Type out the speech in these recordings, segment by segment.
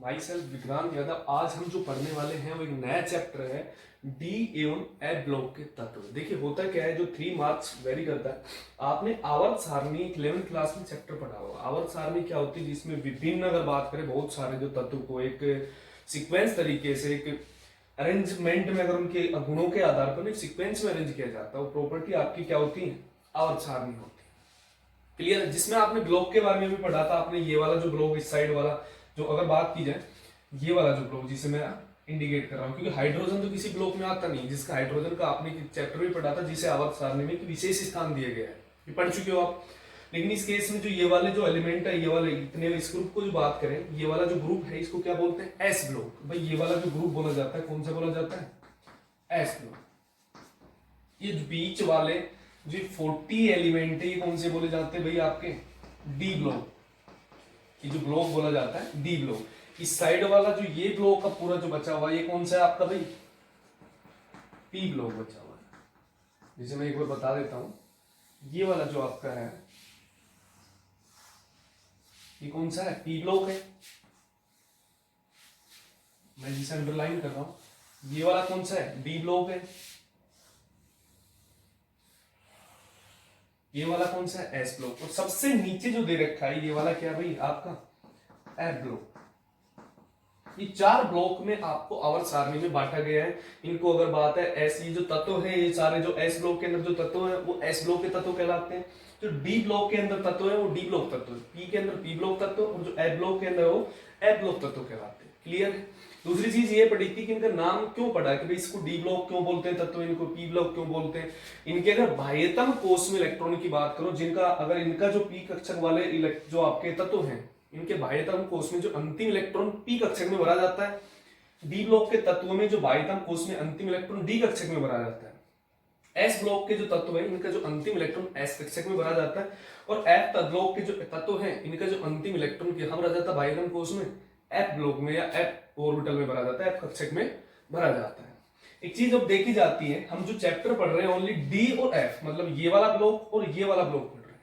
My self Vikrant Yadav. आज हम जो पढ़ने वाले हैं वो एक नया चैप्टर है, डी एवं एफ ब्लॉक के तत्व। देखिए होता क्या है, जो 3 मार्क्स वेरी करता है। आपने आवर्त सारणी 11th क्लास में चैप्टर पढ़ा होगा। आवर्त सारणी क्या होती है, जिसमें विभिन्न, अगर बात करें, बहुत सारे जो तत्व को एक सीक्वेंस तरीके से, एक अरेंजमेंट में, अगर उनके गुणों के आधार पर एक सीक्वेंस में अरेंज किया जाता है, वो प्रॉपर्टी आपकी क्या होती है, आवर्त सारणी होती है। क्लियर है। जिसमें आपने ब्लॉक के बारे में भी पढ़ा था। आपने ये वाला जो ब्लॉक, इस साइड वाला जो, अगर बात की जाए, ये वाला जो ब्लॉक जिसे मैं इंडिकेट कर रहा हूँ, क्योंकि हाइड्रोजन तो किसी ब्लॉक में आता नहीं, जिसका हाइड्रोजन का आपने चैप्टर भी पढ़ा था, जिसे आवर्त सारणी में एक विशेष स्थान दिया गया है, ये पढ़ चुके हो आप। लेकिन इस केस में जो ये वाले जो एलिमेंट है, ये वाले इतने, इस ग्रुप को जो बात करें, ये वाला जो ग्रुप है, इसको क्या बोलते हैं, एस ब्लॉक। भाई ये वाला जो ग्रुप बोला जाता है, कौन सा बोला जाता है, एस ब्लॉक। ये बीच वाले जो 40 एलिमेंट है, ये कौन से बोले जाते हैं भाई, आपके डी ब्लॉक। ये जो ब्लॉक बोला जाता है डी ब्लॉक। इस साइड वाला जो ये ब्लॉक का पूरा जो बचा हुआ, ये कौन सा है आपका भाई, पी ब्लॉक बचा हुआ है। जिसे मैं एक बार बता देता हूं, ये वाला जो आपका है, ये कौन सा है, पी ब्लॉक है। मैं जिसे अंडरलाइन कर रहा हूं, ये वाला कौन सा है, डी ब्लॉक है। ये वाला कौन सा है, एस ब्लॉक। और सबसे नीचे जो दे रखा है, ये वाला क्या भाई, आपका एफ ब्लॉक। ये 4 ब्लॉक में आपको आवर्त सारणी में बांटा गया है। इनको अगर बात है एस, ये जो तत्व है, ये सारे जो एस ब्लॉक के अंदर जो तत्व है, वो एस ब्लॉक के तत्व कहलाते हैं। जो डी ब्लॉक के अंदर तत्व है, वो डी ब्लॉक तत्व है। पी के अंदर पी ब्लॉक तत्व, और जो एफ ब्लॉक के अंदर वो एफ ब्लॉक तत्व कहलाते हैं। क्लियर है। दूसरी चीज ये पढ़ी थी कि इनका नाम क्यों पड़ा, कि भाई इसको डी ब्लॉक क्यों बोलते हैं तत्व, इनको पी ब्लॉक क्यों बोलते हैं। इनके अगर बाह्यतम कोष में इलेक्ट्रॉन की बात करो, जिनका अगर इनका जो पी कक्षक वाले जो आपके तत्व हैं, इनके बाह्यतम कोष में जो अंतिम इलेक्ट्रॉन पी कक्षक में भरा जाता है, डी ब्लॉक के तत्वों में जो बाह्यतम कोष में अंतिम इलेक्ट्रॉन डी कक्षक में भरा जाता है। एस ब्लॉक के जो तत्व है, इनका जो अंतिम इलेक्ट्रॉन एस कक्षक में भरा जाता है। और एफ ब्लॉक के जो तत्व है, इनका जो अंतिम इलेक्ट्रॉन कहां भरा जाता है, बाह्यतम कोष में, एफ ब्लॉक में या एफ ऑर्बिटल में भरा जाता है, एफ कक्षक में भरा जाता है। एक चीज अब देखी जाती है, हम जो चैप्टर पढ़ रहे हैं ओनली डी और एफ, मतलब ये वाला ब्लॉक और ये वाला ब्लॉक पढ़ रहे हैं।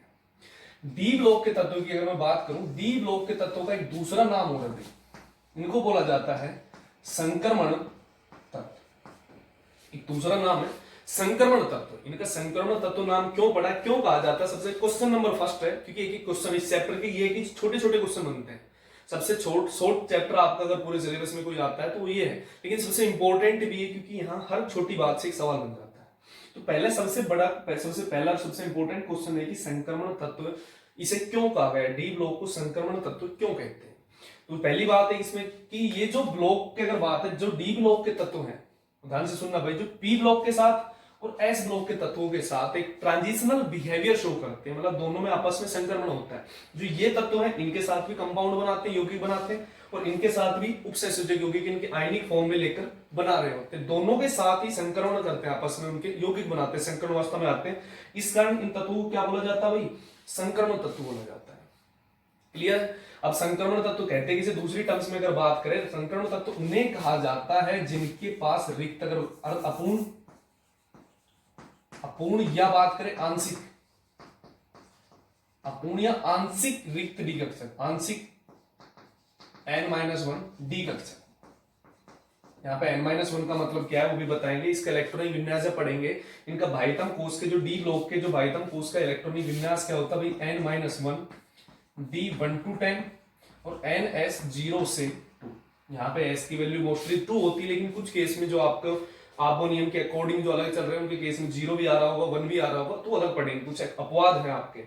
डी ब्लॉक के तत्वों की अगर मैं बात करूं, डी ब्लॉक के तत्वों का एक दूसरा नाम और है, इनको बोला जाता है संक्रमण तत्व। एक दूसरा नाम है संक्रमण तत्व। इनका संक्रमण तत्व नाम क्यों पड़ा, क्यों कहा जाता है, सबसे क्वेश्चन नंबर फर्स्ट है, क्योंकि एक एक क्वेश्चन इस चैप्टर के, ये कि छोटे छोटे क्वेश्चन बनते हैं। सबसे शॉर्ट चैप्टर आपका अगर पूरे सिलेबस में कोई आता है तो वो ये है, लेकिन सबसे इंपॉर्टेंट भी है, क्योंकि यहाँ हर छोटी बात से एक सवाल बन जाता है। तो पहले सबसे पहला सबसे इंपॉर्टेंट क्वेश्चन है कि संक्रमण तत्व इसे क्यों कहा गया, डी ब्लॉक को संक्रमण तत्व क्यों कहते हैं। तो पहली बात है इसमें कि ये जो ब्लॉक की अगर बात है, जो डी ब्लॉक के तत्व हैं, ध्यान से सुनना भाई, जो पी ब्लॉक के साथ और एस ब्लॉक के तत्वों के साथ एक ट्रांजिशनल बिहेवियर शो करते हैं, मतलब दोनों में आपस में संक्रमण होता है। जो ये तत्व हैं, इनके साथ भी कंपाउंड बनाते हैं, यौगिक बनाते हैं, और इनके साथ भी उपसंयोजक यौगिक इनके आयनिक फॉर्म में लेकर बना रहे होते हैं। दोनों के साथ ही संक्रमण करते हैं, आपस में उनके यौगिक बनाते हैं, संक्रमण अवस्था में आते हैं। इस कारण इन तत्वों को क्या बोला जाता है भाई, संक्रमण तत्व बोला जाता है। क्लियर। अब संक्रमण तत्व कहते हैं, किसी दूसरी टर्म्स में अगर बात करें, संक्रमण तत्व उन्हें कहा जाता है जिनके पास रिक्त, अगर अपूर्ण या बात करें आंशिक, अपूर्ण या आंशिक रिक्त डी कक्षक, आंशिक n-1 डी कक्षक। यहाँ पे n-1 का मतलब क्या है वो भी बताएंगे। इसका इलेक्ट्रॉनिक विन्यास पढ़ेंगे। इनका बाह्यतम कोष के जो डी ब्लॉक के जो बाह्यतम कोष का इलेक्ट्रॉनिक विन्यास क्या होता है भाई, n-1 d1 to 10 और ns 0 से 2। यहाँ पे s की वैल्यू मोस्टली 2 होती है, लेकिन कुछ केस में जो आपको आबो नियम के अकॉर्डिंग जो अलग चल रहे हैं, उनके केस में 0 भी आ रहा होगा, 1 भी आ रहा होगा, तो अलग पढ़ेंगे, कुछ अपवाद है आपके।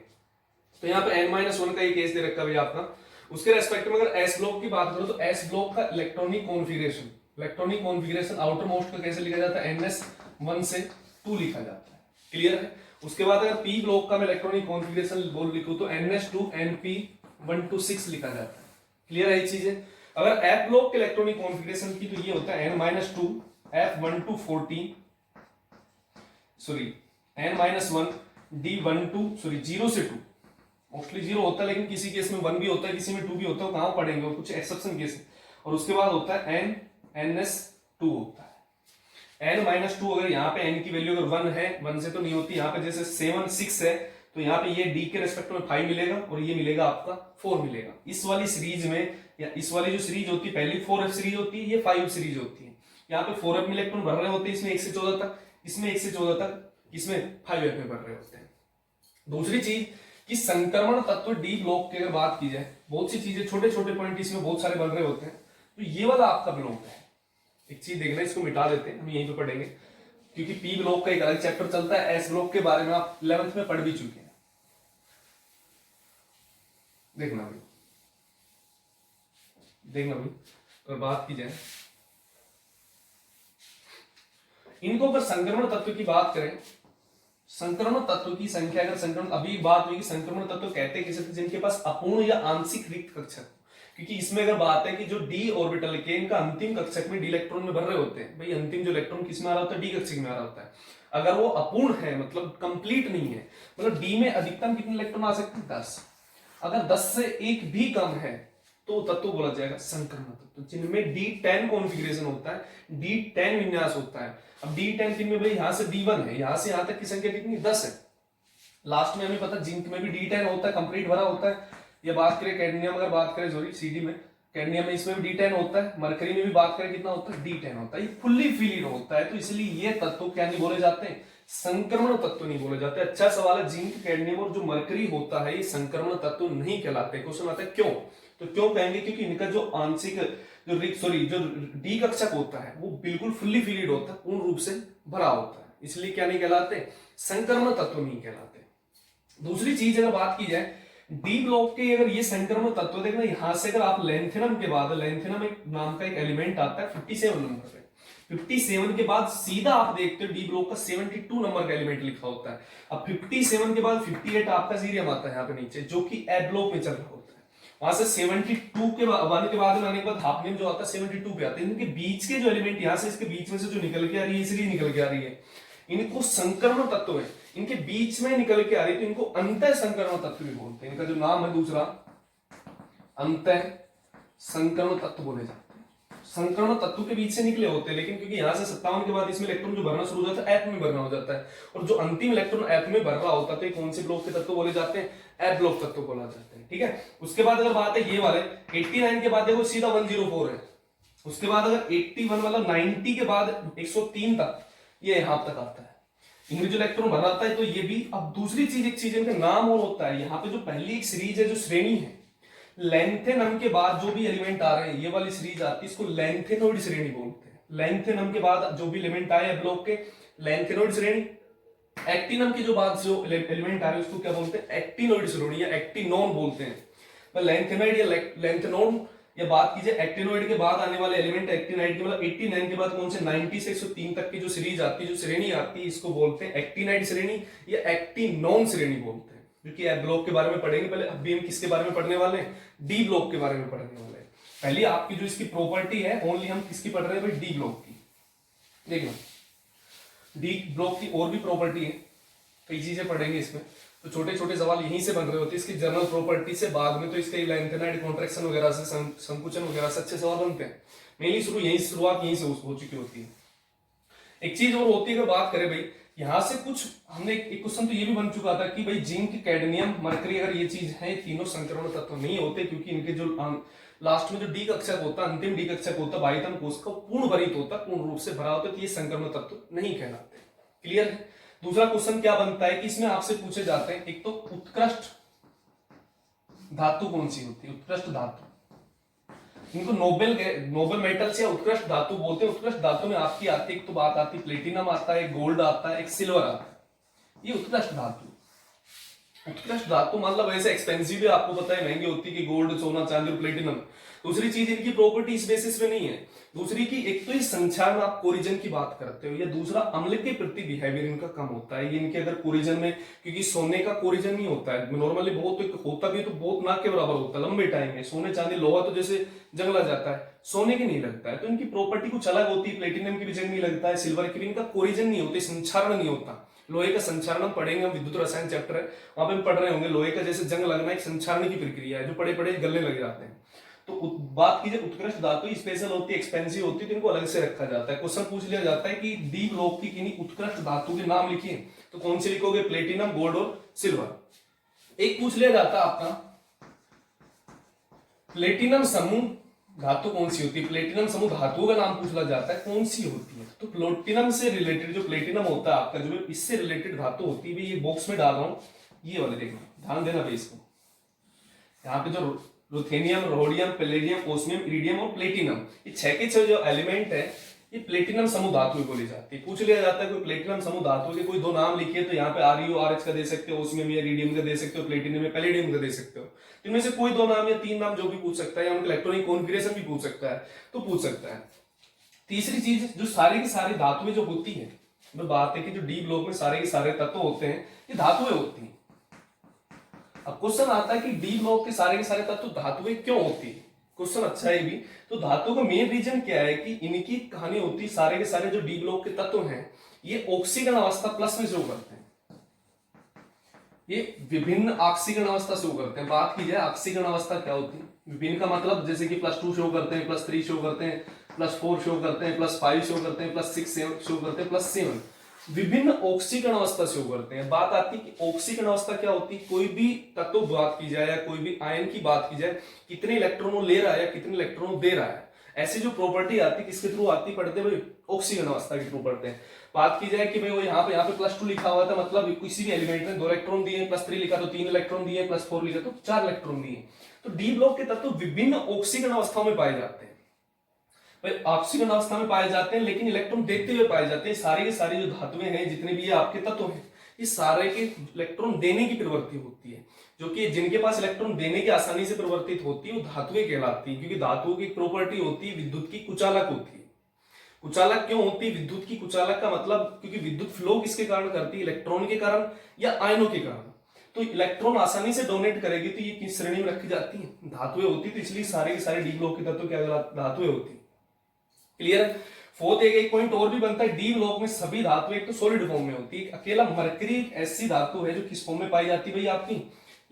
तो यहाँ पे n-1 का ये केस दे रखा है आपका। उसके रेस्पेक्ट में अगर एस ब्लॉक की बात करो, तो एस ब्लॉक का इलेक्ट्रॉनिक कॉन्फ़िगरेशन आउटर मोस्ट का कैसे लिखा जाता है, ns 1 से 2 लिखा जाता है। क्लियर है। उसके बाद अगर पी ब्लॉक का मैं इलेक्ट्रॉनिक कॉन्फ़िगरेशन बोल लिखूं, तो ns2 np 1 to 6 लिखा जाता है। क्लियर है ये चीजें। अगर एफ ब्लॉक के इलेक्ट्रॉनिक कॉन्फ़िगरेशन की, तो ये होता है n-2 f1 to 14, sorry n-1 d1 to 0 से 2। मोस्टली 0 होता है, लेकिन किसी केस में 1 भी होता है, किसी में 2 भी होता है, कहां पढ़ेंगे, कुछ एक्सेप्शन केस है। और उसके बाद होता है ns2 होता है। n-2 अगर यहाँ पे n की वैल्यू अगर 1 है, 1 से तो नहीं होती, यहाँ पे जैसे 7 6 है, तो यहाँ पे ये d के रेस्पेक्ट में 5 मिलेगा और ये मिलेगा आपका 4 मिलेगा। इस वाली सीरीज में या इस वाली जो सीरीज होती है पहली 4f सीरीज होती है, ये 5 सीरीज होती है। यहाँ पे 4f में इलेक्ट्रॉन भर रहे होते हैं, इसमें 1 से 14 तक, इसमें 1 से 14 तक, इसमें 5f में भर रहे होते हैं। दूसरी चीज कि संक्रमण तत्व डी ब्लॉक की अगर बात की जाए, बहुत सी चीजें छोटे छोटे पॉइंट इसमें बहुत सारे बन रहे होते हैं, तो ये वाला आपका ब्लॉक है। एक चीज देखना, इसको मिटा देते हैं, हम यहीं पे पढ़ेंगे, क्योंकि पी ब्लॉक का एक अलग चैप्टर चलता है, एस ब्लॉक के बारे में आप 11th में पढ़ भी चुके हैं। देखना भाई, देखना भाई, अगर बात की जाए इनको, अगर संक्रमण तत्व की बात करें, संक्रमण तत्व की संख्या, अगर संक्रमण, अभी बात हुई कि संक्रमण तत्व कहते किसे थे, जिनके पास अपूर्ण या आंशिक रिक्त कक्षक, क्योंकि इसमें अगर बात है कि जो डी ऑर्बिटल के इनका अंतिम कक्षक में डी इलेक्ट्रॉन में भर रहे होते हैं, भाई अंतिम जो इलेक्ट्रॉन किस में आ रहा होता है, डी कक्षक में आ रहा होता है। अगर वो अपूर्ण है, मतलब कंप्लीट नहीं है, मतलब डी में अधिकतम कितने इलेक्ट्रॉन आ सकते हैं, 10। अगर 10 से एक भी कम है तो तत्व बोला जाएगा संक्रमण तत्व, जिनमें D10 कॉन्फ़िगरेशन होता है, D10 विन्यास होता है। अब D10 किन में, भाई यहां से D1 है, यहां से यहां तक की संख्या कितनी, 10 है। लास्ट में हमें पता जिंक में भी D10 होता है, कंप्लीट भरा होता है। ये बात करें कैडमियम, अगर बात करें सॉरी CD में, कैडमियम में इसमें भी D10 होता है। मरकरी में भी बात करें कितना होता है, D10 होता है। ये फुल्ली फिलिड होता है, तो इसलिए ये तत्व क्या नहीं बोले जाते हैं, संक्रमण तत्व नहीं बोले जाते। अच्छा सवाल है, जिंक, कैडमियम और जो मरकरी होता है ये संक्रमण तत्व नहीं कहलाते। क्वेश्चन आता है क्यों, तो क्यों कहेंगे, क्योंकि इनका जो आंशिक जो डी कक्षक होता है वो बिल्कुल फुल्ली फिलिड होता है, पूर्ण रूप से भरा होता है, इसलिए क्या नहीं कहलाते, संक्रमण तत्व नहीं कहलाते। दूसरी चीज अगर बात की जाए डी ब्लॉक के, अगर ये संक्रमण तत्व देखना, यहां से अगर आप लेंथेनम के बाद, लेंथेनम एक नाम का एक एलिमेंट आता है 57 नंबर पे, 57 के बाद सीधा आप देखते हो डी ब्लॉक का 72 नंबर का एलिमेंट लिखा होता है। अब 57 के बाद 58 आपका सीरियम आता है यहाँ पे नीचे, जो कि ए ब्लॉक में चल रहा होता है। वहां से 72 के बाद आने के बाद हाफनियम जो आता है 72 पे आता है। इनके बीच के जो एलिमेंट, यहाँ से इसके बीच में से जो निकल के आ रही है, इसलिए निकल के आ रही है, इनको संक्रमण तत्व है, इनके बीच में निकल के आ रही है, तो इनको अंतः संक्रमण तत्व भी बोलते हैं। इनका जो नाम है दूसरा अंतः संक्रमण तत्व बोले जाते हैं। संक्रमण तत्व के बीच से निकले होते हैं, लेकिन क्योंकि यहां से 57 के बाद इसमें इलेक्ट्रॉन जो भरना शुरू हो जाता है, एटम में भरना हो जाता है, और जो अंतिम इलेक्ट्रॉन एटम में भर रहा होता है, तो कौन से ब्लॉक के तत्व बोले जाते हैं, ए ब्लॉक तत्व बोला जाते हैं। ठीक है, उसके बाद अगर बात है ये वाले 89 के बाद देखो सीधा 104 है। उसके बाद अगर 81 वाला 90 के बाद 103 तक, ये यहां तक आता है, इनमें जो इलेक्ट्रॉन भरा आता है। तो ये भी, अब दूसरी चीज, एक चीज इनका नाम और होता है, यहाँ पे जो पहली एक सीरीज है, जो श्रेणी है, लेंथेनम के बाद जो भी एलिमेंट आ रहे हैं, ये वाली सीरीज आती है, इसको लेंथेनोइड श्रेणी बोलते हैं। लेंथेनम के बाद जो भी एलिमेंट आए ब्लॉक के, लेंथेनोइड श्रेणी। एक्टिनम के जो बाद जो एलिमेंट आ रहे हैं उसको क्या बोलते हैं, एक्टिनोइड श्रेणी या एक्टिनोन बोलते हैं। लेंथेनोइड या लेंथेनोन, या बात कीजिए एक्टिनोइड के बाद आने वाले एलिमेंट, एक्टिनाइड के मतलब 89 के बाद कौन से 90 से 103 तक की जो सीरीज आती है, जो श्रेणी आती है, इसको बोलते हैं एक्टिनाइड श्रेणी या एक्टिनोन श्रेणी बोलते हैं। क्योंकि ए ब्लॉक के बारे में पढ़ेंगे पहले, अभी हम किसके बारे में पढ़ने वाले हैं, डी ब्लॉक के बारे में पढ़ने वाले हैं। पहले आपकी जो इसकी प्रॉपर्टी है, ओनली हम किसकी पढ़ रहे हैं भाई, डी ब्लॉक की। देखना डी ब्लॉक की और भी प्रॉपर्टी है, कई चीजें पढ़ेंगे इसमें, तो छोटे छोटे सवाल यहीं से बन रहे होते हैं इसकी जनरल प्रॉपर्टी से। बाद में तो इसके लेंथेनाइड कॉन्ट्रैक्शन वगैरह से, संकुचन वगैरह से अच्छे सवाल बनते हैं। मेनली शुरुआत यहीं से हो चुकी होती है। एक चीज और होती है, अगर बात करें भाई यहां से कुछ, हमने एक क्वेश्चन तो ये भी बन चुका था कि भाई जिंक, कैडमियम, मरकरी, अगर ये चीज है, तीनों संक्रमण तत्व नहीं होते, क्योंकि इनके जो लास्ट में जो डी कक्षक होता है, अंतिम डी कक्षक होता है, बाह्यतम कोश का पूर्ण भरित होता है, पूर्ण रूप से भरा होता है, तो ये संक्रमण तत्व नहीं कहलाते। क्लियर है। दूसरा क्वेश्चन क्या बनता है कि इसमें आपसे पूछे जाते हैं, एक तो उत्कृष्ट धातु कौन सी होती है, उत्कृष्ट धातु, इनको नोबेल मेटल्स या उत्कृष्ट धातु बोलते हैं। उत्कृष्ट धातु में आपकी आती है, एक तो बात आती है प्लेटिनम आता है, गोल्ड आता है, एक सिल्वर आता है, ये उत्कृष्ट धातु। उत्कृष्ट धातु मतलब ऐसे एक्सपेंसिव है, आपको पता है महंगी होती है कि गोल्ड, सोना, चांदी और प्लेटिनम। दूसरी चीज इनकी प्रॉपर्टी इस बेसिस पे नहीं है। दूसरी की, एक तो ये संक्षारण, आप कोरिजन की बात करते हो, या दूसरा अम्ल के प्रति बिहेवियर इनका कम होता है। ये इनके अगर कोरिजन में, क्योंकि सोने का कोरिजन नहीं होता है नॉर्मली, बहुत होता भी तो बहुत ना के बराबर होता है लंबे टाइम में। सोने, चांदी, लोहा तो जैसे जंग लग जाता है, सोने की नहीं लगता है, तो इनकी प्रॉपर्टी कुछ अलग होती है। प्लेटिनम की भी जंग नहीं लगता है, सिल्वर की भी, इनका कोरिजन नहीं होता, संक्षारण नहीं होता। लोहे का संक्षारण पढ़ेंगे हम, विद्युत रसायन चैप्टर है, वहां पे हम पढ़ रहे होंगे। लोहे का जैसे जंग लगना एक संक्षारण की प्रक्रिया है, जो पड़े पड़े गलने लग जाते हैं। तो बात कीजिए उत्कृष्ट धातु स्पेशल होती है, एक्सपेंसिव होती है, तो इनको अलग से रखा जाता है। क्वेश्चन पूछ लिया जाता है कि डी ब्लॉक की किन्हीं उत्कृष्ट धातु के नाम लिखिए, तो कौन से लिखोगे, प्लेटिनम, गोल्ड और सिल्वर। एक पूछ लिया जाता है आपका प्लेटिनम समूह धातु कौन सी होती है? प्लेटिनम समूह धातुओं का नाम पूछा जाता है, कौन सी होती है? तो प्लेटिनम से रिलेटेड जो प्लेटिनम होता है आपका, जो इससे रिलेटेड धातु होती है, ये बॉक्स में डाल रहा हूं, ये वाले देखना, ध्यान देना भाई इसको। यहाँ पे जो ruthenium, rhodium, palladium, osmium, iridium और प्लेटिनम, ये 6 के 6 जो एलिमेंट है, ये प्लेटिनम समूह धातु बोली जाती है। पूछ लिया जाता है कोई प्लेटिनम समूह धातु के कोई दो नाम लिखिए, तो यहाँ पे आरयू आरएच का दे सकते हो, ओस्मियम या इरिडियम का दे सकते हो, प्लेटिनम या पैलेडियम का दे सकते हो। इनमें से कोई दो नाम या 3 नाम जो भी पूछ सकता है, या उनका इलेक्ट्रॉनिक कॉन्फिगरेशन भी पूछ सकता है, तो पूछ सकता है। तीसरी चीज, जो सारी की सारी धातुएं जो होती है, मैं बात है कि जो डी ब्लॉक में सारे के सारे तत्व होते हैं, ये धातुएं होती हैं। अब क्वेश्चन आता है कि डी ब्लॉक के सारे तत्व धातुएं क्यों होती है? क्वेश्चन अच्छा है भी। तो धातु का मेन रीजन क्या है कि इनकी कहानी होती है, सारे के सारे जो डी ब्लॉक के तत्व हैं, ये ऑक्सीजन अवस्था प्लस में शो करते हैं, ये विभिन्न ऑक्सीजन अवस्था शो करते हैं। बात की जाए ऑक्सीजन अवस्था क्या होती है, विभिन्न का मतलब जैसे कि +2 शो करते हैं, +3 शो करते हैं, +4 शो करते हैं, +5 शो करते हैं, +6 शो करते हैं, +7 विभिन्न ऑक्सीकरण अवस्था शो करते हैं। बात आती है कि ऑक्सीकरण अवस्था क्या होती है, कोई भी तत्व बात की जाए या कोई भी आयन की बात की जाए, कितने इलेक्ट्रॉनों ले रहा है या कितने इलेक्ट्रॉनों दे रहा है, ऐसी जो प्रॉपर्टी आती है किसके थ्रू आती पढ़ते भाई, ऑक्सीकरण अवस्था के थ्रू पढ़ते हैं। बात की जाए कि भाई वो यहाँ पे +2 लिखा हुआ था, मतलब किसी भी एलिमेंट में 2 इलेक्ट्रॉन दिए, +3 लिखा तो 3 इलेक्ट्रॉन दिए, +4 लिखा तो 4 इलेक्ट्रॉन दिए। तो डी ब्लॉक के तत्व विभिन्न ऑक्सीकरण अवस्थाओं में पाए जाते हैं, ऑक्सीजन अवस्था में पाए जाते हैं, लेकिन इलेक्ट्रॉन देते हुए पाए जाते हैं। सारे के सारे जो धातुएं हैं, जितने भी ये आपके तत्व हैं, ये सारे के इलेक्ट्रॉन देने की प्रवृत्ति होती है, जो कि जिनके पास इलेक्ट्रॉन देने की आसानी से परिवर्तित होती है वो धातुएं कहलाती है। क्योंकि धातुओं की प्रॉपर्टी होती है विद्युत की कुचालक होती है। कुचालक क्यों होती है विद्युत की? कुचालक का मतलब क्योंकि विद्युत फ्लो किसके कारण करती है, इलेक्ट्रॉन के कारण या आयनों के कारण। तो इलेक्ट्रॉन आसानी से डोनेट करेगी तो ये किस श्रेणी में रखी जाती है, धातुएं होती है। तो इसलिए सारे के सारे डी ब्लॉक के तत्व क्या धातुएं होती है। क्लियर है। फोर्थ एक पॉइंट और भी बनता है, डी ब्लॉक में सभी धातु एक तो सॉलिड फॉर्म में होती है, अकेला मरकरी ऐसी धातु है जो किस फॉर्म में पाई जाती है भाई, आपकी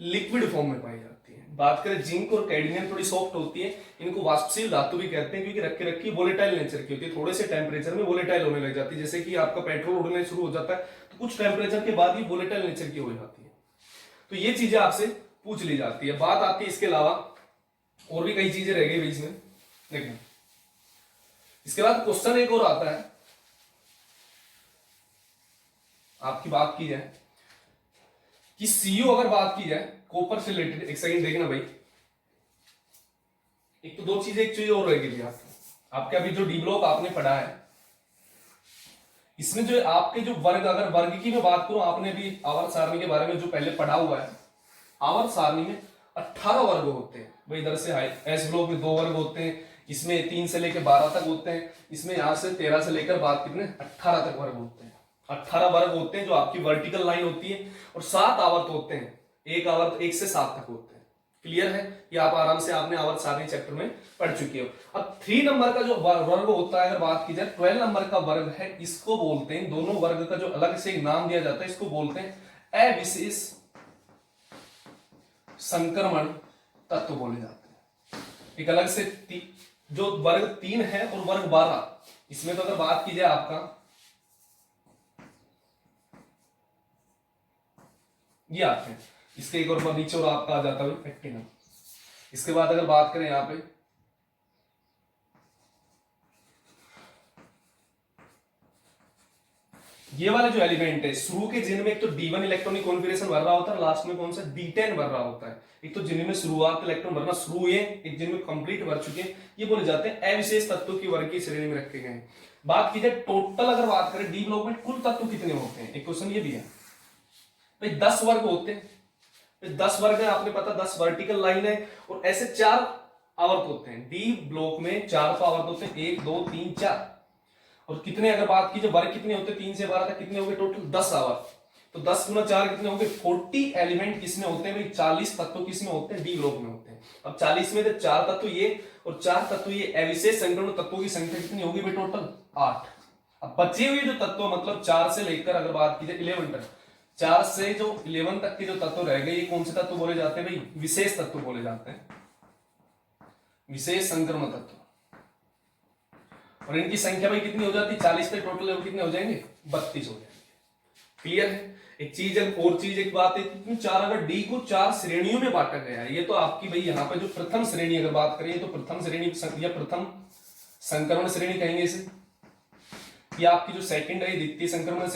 लिक्विड फॉर्म में पाई जाती है। बात करें जिंक और कैडमियम थोड़ी सॉफ्ट होती है, इनको वाष्पशील धातु भी कहते हैं, क्योंकि रखे रखी वोलेटाइल नेचर की होती है, थोड़े से टेम्परेचर में वोलेटाइल होने लग जाती है। जैसे कि आपका पेट्रोल उड़ने शुरू हो जाता है तो कुछ टेम्परेचर के बाद ही वोलेटाइल नेचर की हो जाती है। तो ये चीजें आपसे पूछ ली जाती है। बात आती है इसके अलावा और भी कई चीजें रह गई बीच में, देखो इसके बाद क्वेश्चन एक और आता है, आपकी बात की जाए कि सीयू अगर बात की जाए कॉपर से रिलेटेड, एक सेकंड देखना भाई, एक तो दो चीजें, एक चीज और रहेगी आपके अभी जो डी ब्लॉक आपने पढ़ा है, इसमें जो आपके जो वर्ग, अगर वर्ग की मैं बात करूं, आपने भी आवर्त सारणी के बारे में जो पहले पढ़ा हुआ है, आवर्त सारणी में 18 वर्ग होते हैं भाई। इधर से एस ब्लॉक में 2 वर्ग होते हैं, इसमें 3 से लेकर 12 तक होते हैं, इसमें यहां से 13 से लेकर बात कितने 18 तक वर्ग होते हैं। 18 वर्ग होते हैं जो आपकी वर्टिकल लाइन होती है, और 7 आवर्त होते हैं, एक आवर्त 1 से 7 तक होते हैं। क्लियर है, ये आप आराम से आपने आवर्त सारणी चैप्टर में पढ़ चुके हो। अब 3 नंबर का जो वर्ग होता है, अगर बात की जाए 12 नंबर का वर्ग है, इसको बोलते हैं, दोनों वर्ग का जो अलग से एक नाम दिया जाता है, इसको बोलते हैं अविशेष संक्रमण तत्व बोले जाते हैं। एक अलग से जो वर्ग 3 है और वर्ग 12, इसमें तो अगर बात की जाए आपका ये आते हैं, इसके एक और नीचे और आपका आ जाता है एक्टिनम। इसके बाद अगर बात करें यहां पे ये वाला जो एलिमेंट है, शुरू के जिनमें एक तो D1 इलेक्ट्रॉनिक कॉन्फिगरेशन भर रहा होता है, लास्ट में कौन सा D10 भर रहा होता है। एक तो जिनमें शुरुआत इलेक्ट्रॉन भरना शुरू हुए, एक जिनमें कंप्लीट भर चुके हैं, ये बोले जाते हैं अविशेष तत्वों की वर्ग की श्रेणी में रखे गए हैं। बात की जाए टोटल, अगर बात करें डी ब्लॉक में कुल तत्व कितने होते हैं, एक क्वेश्चन ये भी है भाई। 10 वर्ग होते हैं, 10 वर्ग है, आपने पता 10 वर्टिकल लाइन है, और ऐसे 4 आवर्त होते हैं डी ब्लॉक में, 4 आवर्त होते हैं, 1 2 3 4। और कितने अगर बात की, वर्ग कितने होते हैं 3 से 12 तक, कितने हो गए टोटल 10 आवर्त। तो 10 गुना 4 कितने हो गए 40 एलिमेंट किसमें होते हैं भाई, 40 तत्व किसमें होते हैं, डी ब्लॉक में होते हैं। अब 40 में से 4 तत्व ये और 4 तत्व ये, अविशेष संक्रमण तत्वों की संख्या कितनी होगी भाई, टोटल 8। अब बचे हुए जो तत्व, मतलब 4 से लेकर अगर बात की जाए 11 तक, 4 से जो 11 तक के जो तत्व रह गए, ये कौन से तत्व बोले जाते हैं भाई, विशेष तत्व बोले जाते हैं, विशेष संक्रमण तत्व। और इनकी संख्या भाई कितनी हो जाती है, 40 पे टोटल कितने हो जाएंगे, 32 हो जाएंगे। क्लियर है। एक चीज और चीज एक बात है कि चार, अगर डी को चार श्रेणियों में बांटा गया है, ये तो आपकी भाई यहाँ पे जो प्रथम श्रेणी अगर बात करें तो प्रथम श्रेणी या प्रथम संक्रमण श्रेणी कहेंगे इसे, ये आपकी जो सेकंड है द्वितीय संक्रमण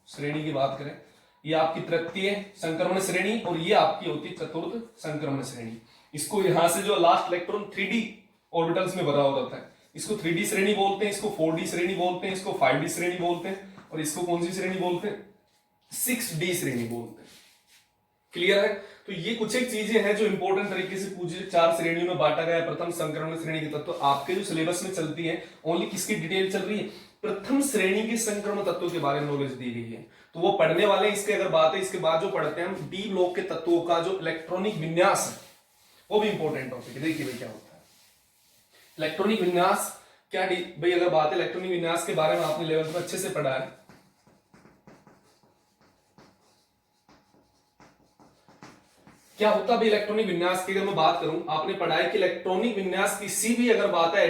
श्रेणी की बात करें, ये आपकी तृतीय संक्रमण श्रेणी, और ये आपकी होती है चतुर्थ संक्रमण श्रेणी। इसको यहां से जो लास्ट इलेक्ट्रॉन 3D ऑर्बिटल्स में भरा हो जाता है, इसको 3D श्रेणी बोलते हैं, इसको 4D श्रेणी बोलते हैं, इसको 5D श्रेणी बोलते हैं, और इसको कौन सी श्रेणी बोलते हैं? 6D श्रेणी बोलते हैं। क्लियर है? तो ये कुछ एक चीजें हैं जो इंपॉर्टेंट तरीके से पूछे, चार श्रेणियों में बांटा गया है प्रथम संक्रमण श्रेणी के तत्व। आपके जो सिलेबस में चलती है ओनली किसकी डिटेल चल रही है? प्रथम श्रेणी के संक्रमण तत्वों के बारे में नॉलेज दी गई है, तो वो पढ़ने वाले हैं। इसके अगर बात है, इसके बाद जो पढ़ते हैं हम डी ब्लॉक के तत्वों का जो इलेक्ट्रॉनिक विन्यास है, वो भी इंपॉर्टेंट टॉपिक है। देखिए भाई क्या होता है इलेक्ट्रॉनिक विन्यास, क्या भाई अगर बात है इलेक्ट्रॉनिक विन्यास के बारे में आपने 11th में अच्छे से पढ़ा है। क्या होता है इलेक्ट्रॉनिक विन्यास की अगर मैं बात करूं, आपने पढ़ा है कि इलेक्ट्रॉनिक विन्यास किसी भी अगर बात है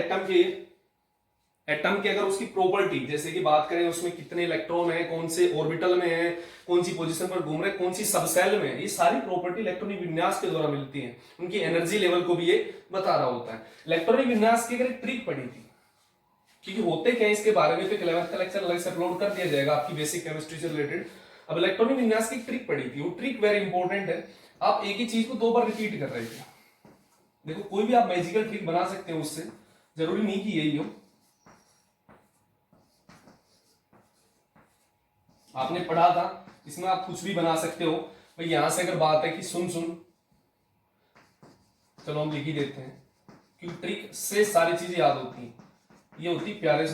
एटम के अगर उसकी प्रॉपर्टी, जैसे कि बात करें उसमें कितने इलेक्ट्रॉन है, कौन से ऑर्बिटल में है, कौन सी पोजीशन पर घूम रहे, कौन सी सबसेल में है, ये सारी प्रॉपर्टी इलेक्ट्रॉनिक विन्यास के द्वारा मिलती है। उनकी एनर्जी लेवल को भी ये बता रहा होता है। इलेक्ट्रॉनिक विन्यास की अगर एक ट्रिक पढ़ी थी, क्योंकि होते क्या है इसके बारे में तो 11th का लेक्चर अलग से अपलोड कर दिया जाएगा आपकी बेसिक केमिस्ट्री से रिलेटेड। अब इलेक्ट्रॉनिक विन्यास की ट्रिक पढ़ी थी, वो ट्रिक वेरी इंपॉर्टेंट है। आप एक ही चीज को 2 बार रिपीट कर रहे थे। देखो कोई भी आप मैजिकल ट्रिक बना सकते हैं उससे, जरूरी नहीं कि यही हो। आपने पढ़ा था, इसमें आप कुछ भी बना सकते हो भाई। यहां से अगर बात है कि सुन, चलो हम लिख ही देते हैं क्योंकि ट्रिक से सारी चीजें याद होती हैं। ये होती प्यारे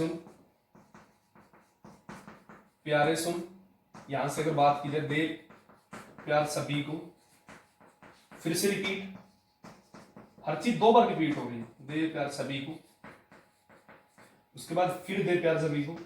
सुन। यहां से अगर बात की जाए दे प्यार सभी को, फिर से रिपीट, हर चीज 2 बार रिपीट हो गई। दे प्यार सभी को, उसके बाद फिर दे प्यार सभी को,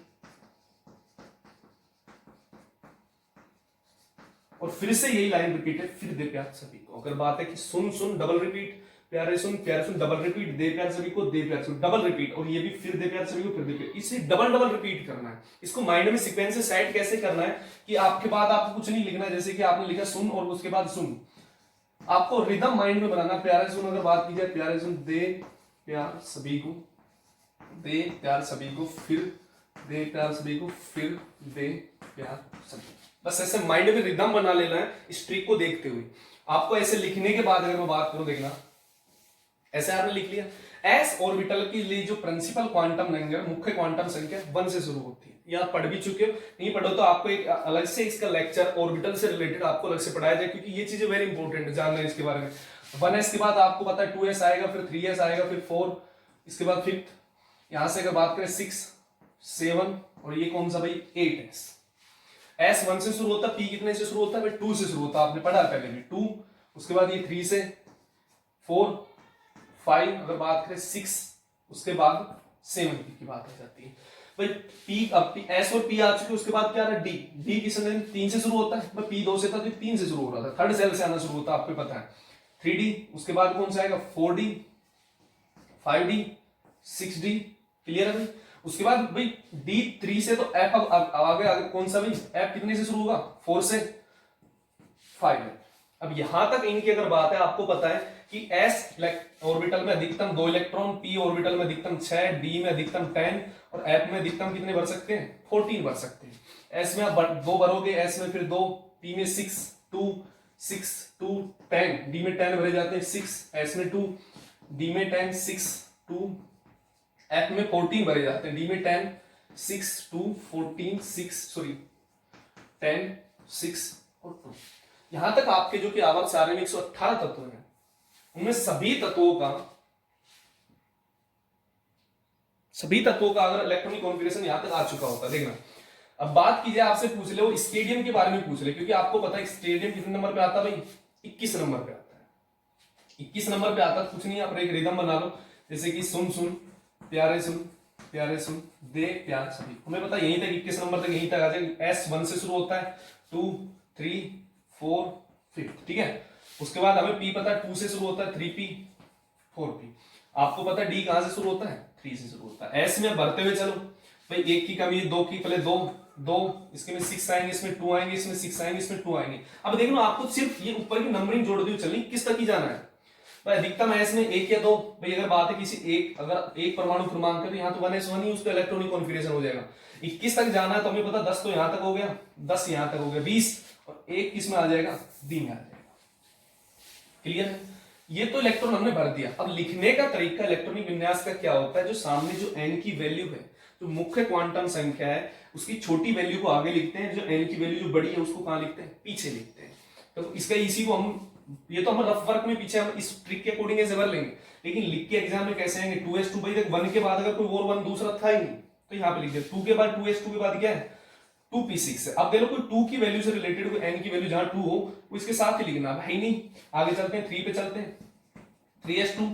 और फिर से यही लाइन रिपीट है, फिर दे प्यार सभी को। अगर बात है कि सुन डबल रिपीट, प्यारे सुन डबल रिपीट, दे प्यार सभी को, दे प्यार सुन डबल रिपीट, और ये भी फिर दे प्यार सभी को, फिर दे प्यार, इसे डबल रिपीट करना है। इसको माइंड में सीक्वेंस से सेट कैसे करना है कि आपके बाद आपको कुछ नहीं लिखना, जैसे कि आपने लिखा सुन और उसके बाद सुन, आपको रिदम माइंड में बनाना। प्यारे सुन अगर बात की जाए, प्यारे सुन दे प्यार सभी को, दे प्यार सभी को, फिर दे प्यार सभी को, फिर दे प्यार सभी। बस ऐसे माइंड में रिदम बना लेना है इस ट्रिक को देखते हुए। आपको ऐसे लिखने के बाद अगर मैं बात करूं, देखना ऐसे आपने लिख लिया, एस ऑर्बिटल के लिए जो प्रिंसिपल क्वांटम नंबर, मुख्य क्वांटम संख्या 1 से शुरू होती है। या पढ़ भी चुके हो, नहीं पढ़ो तो आपको एक अलग से इसका लेक्चर ऑर्बिटल से रिलेटेड आपको अलग से पढ़ाया जाए, क्योंकि ये चीजें वेरी इंपॉर्टेंट है जानना है इसके बारे में। 1s के बाद आपको पता है 2s आएगा, फिर 3s आएगा, फिर 4, इसके बाद 5th, यहां से अगर बात करें 6, 7, और ये कौन सा भाई 8s। S 1 से शुरू होता है, P कितने से शुरू होता है भाई 2 से शुरू होता है, आपने पढ़ा पहले भी 2, उसके बाद ये 3 से 4, 5, अगर बात करें 6, उसके बाद 7 की बात आ जाती है भाई। P अब S और P आ चुके, उसके बाद क्या है D किस 3 से शुरू होता है भाई, P 2 से था तो 3 से शुरू हो रहा था, थर्ड सेल से आना शुरू होता है, आपको पता है। 3D, उसके बाद कौन सा आएगा 4D, 5D, 6D, क्लियर है भाई। उसके बाद भाई D 3 से तो F आगे कौन सा भाई, F कितने से शुरू होगा 4 से 5 है। अब यहां तक इनकी अगर बात है, आपको पता है कि S ऑर्बिटल में अधिकतम 2 इलेक्ट्रॉन, P ऑर्बिटल में अधिकतम 6, D में अधिकतम 10, और F में अधिकतम कितने भर सकते हैं 14 भर सकते हैं। S में आप 2 भरोगे, S में फिर 2, P में 6, 2, 6, 2, 10, D में 10 भरे जाते हैं 6, S में 2, D में 10, 6, 2, F में 14 भरे जाते हैं, D में 10, 6, 2, 14, 6, सॉरी 10, 6 और 2। यहां तक आपके जो कि आवर्त सारणी में 118 तत्व हैं, उनमें सभी तत्वों का अगर इलेक्ट्रॉनिक कॉन्फ़िगरेशन यहां तक आ चुका होता है, देखना। अब बात कीजिए, आपसे पूछ ले वो स्टेडियम के बारे में पूछ ले, क्योंकि आपको पता है स्टेडियम कितने नंबर पे आता है भाई, 21 नंबर पे आता है। 21 नंबर पे आता है, कुछ नहीं, आप एक रिदम बना लो, जैसे कि सुन प्यारे सुन दे प्यार सभी। हमें पता है यहीं तक 21 नंबर तक यहीं तक आ जाएगा। S 1 से शुरू होता है, 2, 3, 4, 5, ठीक है। उसके बाद हमें P पता है 2 से शुरू होता है, 3P, 4P। आपको पता है D कहां से शुरू होता है, 3 से शुरू होता है। S में भरते हुए चलो भाई, 1 की कमी है, 2 की, पहले 2, दो, इसके में 6 आएंगे, इसमें 2 आएंगे, इसमें 6 आएंगे, इसमें 2 आएंगे। अब देखो आपको सिर्फ ये ऊपर की नंबरिंग जोड़ दी चलनी, किस तक ही जाना है भाई, अधिकतम है इसमें 1 या 2। भाई अगर बात है किसी एक, अगर एक परमाणु क्रमांक है तो यहाँ तो 1s1 ही उसका इलेक्ट्रॉनिक कॉन्फिगरेशन हो जाएगा। 21 तक जाना है तो हमें पता 10 तो यहाँ तक हो गया, 10 यहाँ तक हो गया, 20 और 1 किस में आ जाएगा, डी में आ जाएगा। क्लियर है? ये तो इलेक्ट्रॉन हमने भर दिया। अब लिखने का तरीका इलेक्ट्रॉनिक विन्यास का क्या होता है, जो सामने जो n की वैल्यू है, जो मुख्य क्वांटम संख्या है, उसकी छोटी वैल्यू को आगे लिखते हैं, जो n की वैल्यू जो बड़ी है उसको कहां लिखते हैं, पीछे लिखते हैं। तो इसका इसी को हम, ये तो हम रफ वर्क में पीछे हम इस ट्रिक के अकॉर्डिंग ऐसे भर लेंगे, लेकिन लिख के एग्जाम में कैसे आएंगे, 2s2 भाई देख 1 के बाद अगर कोई और 1 दूसरा था ही नहीं तो यहाँ पे लिख दिया, 2 के बाद 2s2 के बाद क्या है 2p6 है। अब देखो कोई 2 की वैल्यू से रिलेटेड कोई n की वैल्यू जहां 2 हो वो इसके साथ ही लिखना है नहीं। आगे चलते हैं 3 पे चलते हैं, 3s2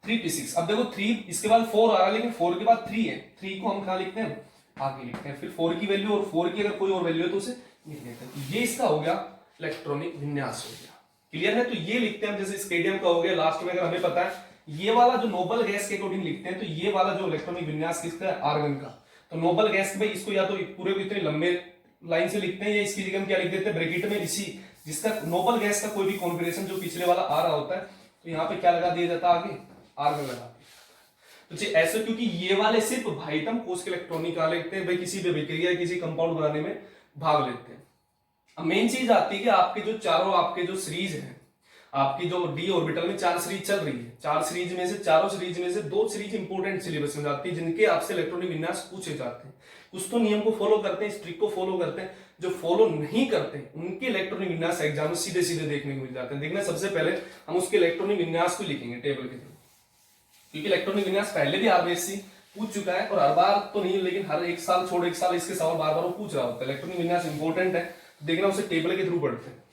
3p6। अब देखो 3 इसके बाद 4 आ रहा है, लेकिन 4 के बाद 3 है, 3 को हम कहां लिखते हैं, आगे लिखते हैं। फिर 4 की वैल्यू और 4 की अगर कोई और वैल्यू है तो उसे लिख देते हैं। ये इसका हो गया इलेक्ट्रॉनिक विन्यास हो गया। क्लियर है? तो ये लिखते हैं जैसे स्केडियम का हो गया। लास्ट में अगर हमें पता है ये वाला जो नोबल गैस के अकॉर्डिंग लिखते हैं, तो ये वाला जो इलेक्ट्रॉनिक विन्यास किसका है, आर्गन का। तो नोबल गैस भाई इसको या तो पूरे इतने लंबे लाइन से लिखते हैं या इसकी जगह क्या लिख देते हैं ब्रैकेट में, इसी जिसका नोबल गैस का कोई भी कॉन्फिगरेशन जो पिछले वाला आ रहा होता है तो यहाँ पे क्या लगा दिया जाता है, आगे आर्गन लगा दिया। तो ऐसे क्योंकि ये वाले सिर्फ भाइटम कोष के इलेक्ट्रॉनिक आ लेते हैं भाई, किसी भी विक्रिया किसी कंपाउंड बनाने में भाग लेते हैं। अब मेन चीज आती है कि आपके जो चारों आपके जो सीरीज है, आपकी जो डी ऑर्बिटल में 4 सीरीज चल रही है, 4 सीरीज में से चारों सीरीज में से 2 सीरीज इंपोर्टेंट सिलेबस में जाती है, जिनके आपसे इलेक्ट्रॉनिक विन्यास पूछे जाते हैं। कुछ तो नियम को फॉलो करते हैं, इस ट्रिक को फॉलो करते हैं, जो फॉलो नहीं करते उनके इलेक्ट्रॉनिक विन्यास एग्जाम में सीधे सीधे देखने को मिल जाते हैं। देखना सबसे पहले हम उसके इलेक्ट्रॉनिक विन्यास को लिखेंगे टेबल के थ्रू, क्योंकि इलेक्ट्रॉनिक विन्यास पहले भी आरबीएससी पूछ चुका है और हर बार तो नहीं, लेकिन हर एक साल छोड़ एक साल इसके सवाल बार बार वो पूछ रहा होता है। इलेक्ट्रॉनिक विन्यास इंपॉर्टेंट है, देखना उसे टेबल के थ्रू पढ़ते हैं।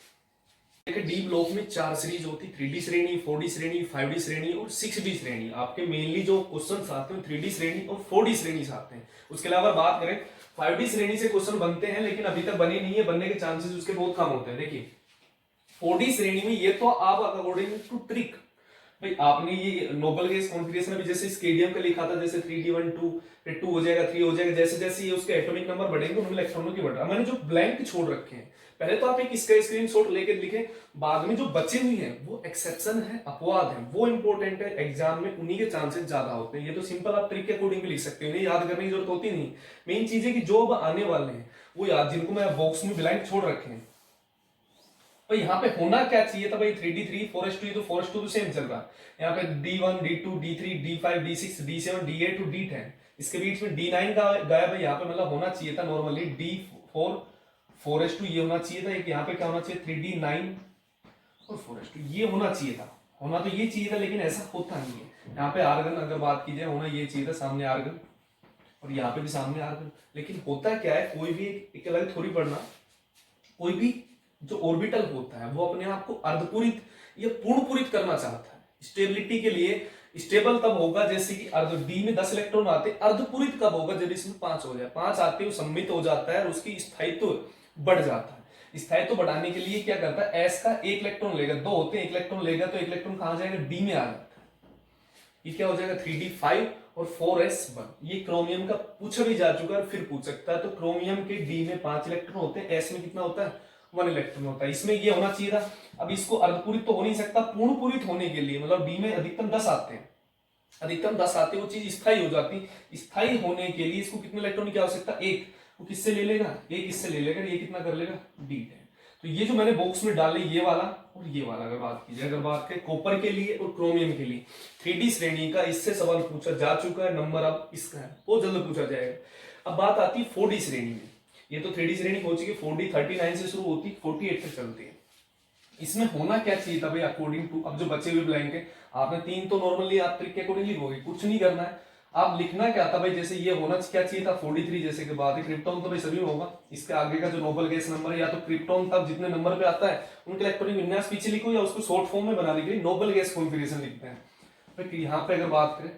देखिए डी ब्लॉक में 4 सीरीज होती, 3D श्रेणी, 4D श्रेणी, 5D श्रेणी और 6D श्रेणी। आपके मेनली जो क्वेश्चन आते हैं 3D श्रेणी और 4D श्रेणी से आते हैं। उसके अलावा बात करें 5D श्रेणी से क्वेश्चन बनते हैं, लेकिन अभी तक बने नहीं है, बनने के चांसेस उसके बहुत कम होते हैं। देखिए 4D श्रेणी में ये तो आप अकॉर्डिंग टू ट्रिक भाई आपने ये नोबल गैस कॉन्फिगरेशन अभी जैसे स्केडियम का लिखा था, जैसे 3D1 2 फिर 2 हो जाएगा 3 हो जाएगा, जैसे जैसे ये उसके एटॉमिक नंबर बढ़ेंगे उनमें इलेक्ट्रॉनों की बढ़ रहा है। मैंने जो ब्लैंक छोड़ रखे हैं पहले तो आप एक इसका स्क्रीनशॉट लेके लिखें, बाद में जो बचे हुए हैं वो एक्सेप्शन है, अपवाद है, वो इंपॉर्टेंट है, एग्जाम में उन्हीं के चांसेस ज्यादा होते हैं। ये तो सिंपल आप ट्रिक के अकॉर्डिंग भी लिख सकते हो, इन्हें याद करने की जरूरत होती नहीं। मेन चीज है कि जो अब आने वाले हैं वो याद, जिनको मैं बॉक्स में ब्लैंक छोड़ रखे हैं भाई यहाँ पे होना क्या चाहिए था भाई 3D3 4s2, तो 4s2 तो सेम चल रहा है। यहाँ पे D1 D2 D3 D5 D6 D7 D8 to D10, इसके बीच में D9 का गायब है। यहाँ पे मतलब होना चाहिए था नॉर्मली D4 4s2 ये होना चाहिए था, एक यहाँ पे क्या होना चाहिए 3D9 और 4s2 ये होना चाहिए था, होना तो ये चाहिए था, लेकिन ऐसा होता नहीं है। यहाँ पे आर्गन अगर बात की जाए होना ये चाहिए था सामने आर्गन, और यहाँ पे भी सामने आर्गन। लेकिन होता क्या है, कोई भी एक अलग थोड़ी पढ़ना, कोई भी जो ऑर्बिटल होता है वो अपने आप को अर्धपूरित या पूर्णपूरित करना चाहता है। स्टेबिलिटी के लिए स्टेबल तब होगा जैसे कि अर्ध डी में 10 इलेक्ट्रॉन आते, अर्धपूरित कब होगा जब इसमें 5 हो जाए, 5 आते हुए सम्मित हो जाता है और उसकी स्थायित्व बढ़ जाता है। स्थायित्व बढ़ाने के लिए क्या करता है, एस का 1 इलेक्ट्रॉन लेगा, 2 होते हैं, 1 इलेक्ट्रॉन लेगा तो 1 इलेक्ट्रॉन कहां जाएगा, डी में आ जाता है। ये क्या हो जाएगा 3D5 और 4s1। ये क्रोमियम का पूछा भी जा चुका है, फिर पूछ सकता है। तो क्रोमियम के डी में 5 इलेक्ट्रॉन होते हैं, एस में कितना होता है 1 इलेक्ट्रॉन होता है। इसमें ये होना चाहिए था। अब इसको अर्धपूरित तो हो नहीं सकता, पूर्णपूरित होने के लिए मतलब डी में अधिकतम 10 आते हैं, अधिकतम 10 आते हैं, वो चीज स्थायी हो जाती। स्थायी होने के लिए इसको कितने इलेक्ट्रॉन की आवश्यकता, 1। वो किससे ले लेगा, 1 इससे ले लेगा, ये कितना कर लेगा D10। तो ये जो मैंने बॉक्स में डाले ये वाला और ये वाला, अगर बात की जाए, अगर बात करें कॉपर के लिए और क्रोमियम के लिए 3D श्रेणी का, इससे सवाल पूछा जा चुका है, नंबर अब इसका है, वो जल्द पूछा जाएगा। अब बात आती है 4D श्रेणी में। ये तो 3D श्रेणी हो चुकी, 4D 39 से शुरू होती 48 तक चलती है। इसमें होना क्या चाहिए था भाई अकॉर्डिंग टू, अब जो बचे हुए ब्लैंक है आपने 3 तो नॉर्मली आप ट्रिक के अकॉर्डिंग लिखोगे, कुछ नहीं करना है। आप लिखना क्या था भाई, जैसे ये होना क्या चाहिए था 43 जैसे कि बात है, क्रिप्टॉन तो भाई सभी में होगा, इसके आगे का जो नोबल गैस नंबर है या तो क्रिप्टॉन तब जितने नंबर पे आता है उनके इलेक्ट्रॉनिक विन्यास पीछे लिखो, या उसको शॉर्ट फॉर्म में बनाने के लिए नोबल गैस कॉन्फिगरेशन लिखते हैं। भाई यहाँ पे अगर बात करें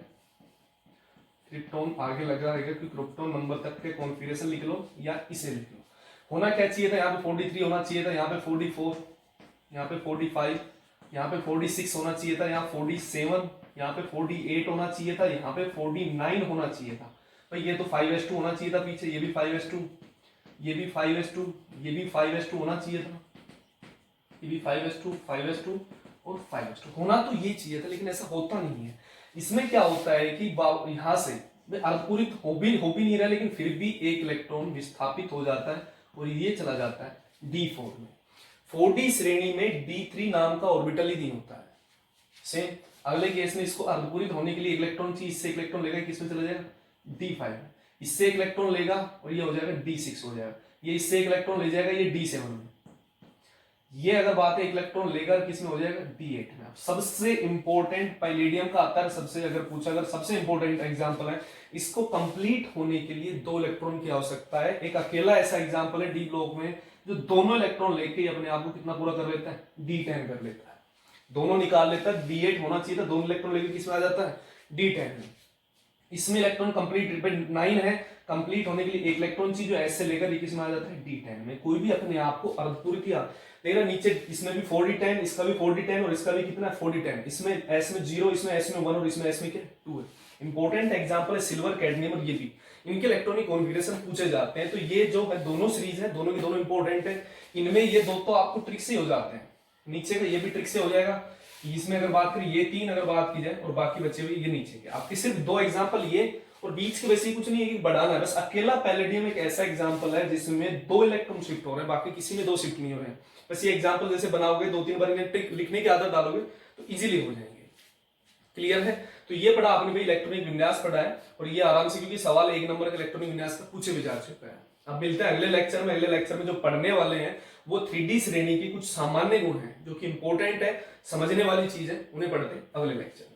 क्रिप्टॉन आगे लगा रहेगा, क्योंकि क्रिप्टॉन नंबर तक के कॉन्फिगरेशन लिख लो या इसे लिख लो। होना क्या चाहिए था, यहाँ पे 43 होना चाहिए था, यहाँ पे 44, यहाँ पे 45, यहाँ पे 46 होना चाहिए था, यहाँ 47, यहाँ पे 48 होना चाहिए था, यहाँ पे 49 होना चाहिए था। भाई ये तो 5s2 होना चाहिए था पीछे, ये भी 5s2, ये भी 5s2, ये भी 5s2 होना चाहिए था, ये भी 5s2, 5s2 और 5s2 होना तो ये चाहिए था, लेकिन ऐसा होता नहीं है। इसमें क्या होता है कि यहां से अर्धपूरित हो भी नहीं रहा, लेकिन फिर भी एक इलेक्ट्रॉन विस्थापित हो जाता है और ये चला जाता है d4 में। 4d श्रेणी में d3 नाम का ऑर्बिटल ही नहीं होता है। सेम अगले केस में इसको अर्धपूरित होने के लिए इलेक्ट्रॉन चाहिए, इससे इलेक्ट्रॉन लेगा, किसमें चला जाएगा d5 में, इससे एक इलेक्ट्रॉन लेगा और ये हो जाएगा d6 हो जाएगा, ये इससे एक इलेक्ट्रॉन ले जाएगा ये d7 में, ये अगर बात है एक इलेक्ट्रॉन लेकर किसमें हो जाएगा d8 में। सबसे इंपॉर्टेंट पैलेडियम का आता है, सबसे अगर पूछा, अगर सबसे इंपॉर्टेंट एग्जांपल है, इसको कंप्लीट होने के लिए 2 इलेक्ट्रॉन की आवश्यकता है। एक अकेला ऐसा एग्जांपल है डी ब्लॉक में जो दोनों इलेक्ट्रॉन लेके अपने आप को कितना पूरा कर लेता है, d10 कर लेता है, दोनों निकाल लेता है। d8 होना चाहिए था, दोनों इलेक्ट्रॉन लेके किसमें आ जाता है d10 में। इसमें इलेक्ट्रॉन कंप्लीट 9 है, कंप्लीट होने के लिए एक इलेक्ट्रॉन चाहिए जो ऐसे लेकर ये किसमें आ जाता है d10 में। कोई भी अपने आप को अर्धपूरित किया देखना नीचे, इसमें भी 4d10, इसका भी 4d10 और इसका भी कितना 4d10, इसमें s में 0, इसमें s में 1 और इसमें s में क्या 2 है। इंपॉर्टेंट एग्जांपल है सिल्वर, कैडमियम और ये भी, इनके इलेक्ट्रॉनिक कॉन्फ़िगरेशन पूछे जाते हैं। तो ये जो है दोनों सीरीज है, दोनों के दोनों इंपॉर्टेंट है। इनमें ये दो तो आपको ट्रिक से हो जाते हैं, नीचे का ये भी ट्रिक से हो जाएगा। इसमें अगर बात करें ये 3 अगर बात की जाए और बाकी बचे हुए ये नीचे के, आपके सिर्फ 2 एग्जांपल ये और बीच के वैसे ही कुछ नहीं है कि बढ़ाना है, बस अकेला पैलेडियम एक ऐसा एग्जांपल है जिसमें 2 इलेक्ट्रॉन शिफ्ट हो रहे हैं, बाकी किसी में 2 शिफ्ट नहीं हो रहे हैं। बस ये एग्जांपल जैसे बनाओगे 2-3 बार ट्रिक लिखने की आदत डालोगे तो इजीली हो जाएंगे। क्लियर है? तो ये पढ़ा आपने भाई इलेक्ट्रॉनिक विन्यास पढ़ा है, और ये आराम से, क्योंकि सवाल 1 नंबर के इलेक्ट्रॉनिक विन्यास का पूछे भी जा चुका है। अब मिलते हैं अगले लेक्चर में। अगले लेक्चर में जो पढ़ने वाले हैं वो 3D श्रेणी की कुछ सामान्य गुण हैं जो कि इंपॉर्टेंट है, समझने वाली चीज है, उन्हें पढ़ते हैं अगले लेक्चर में।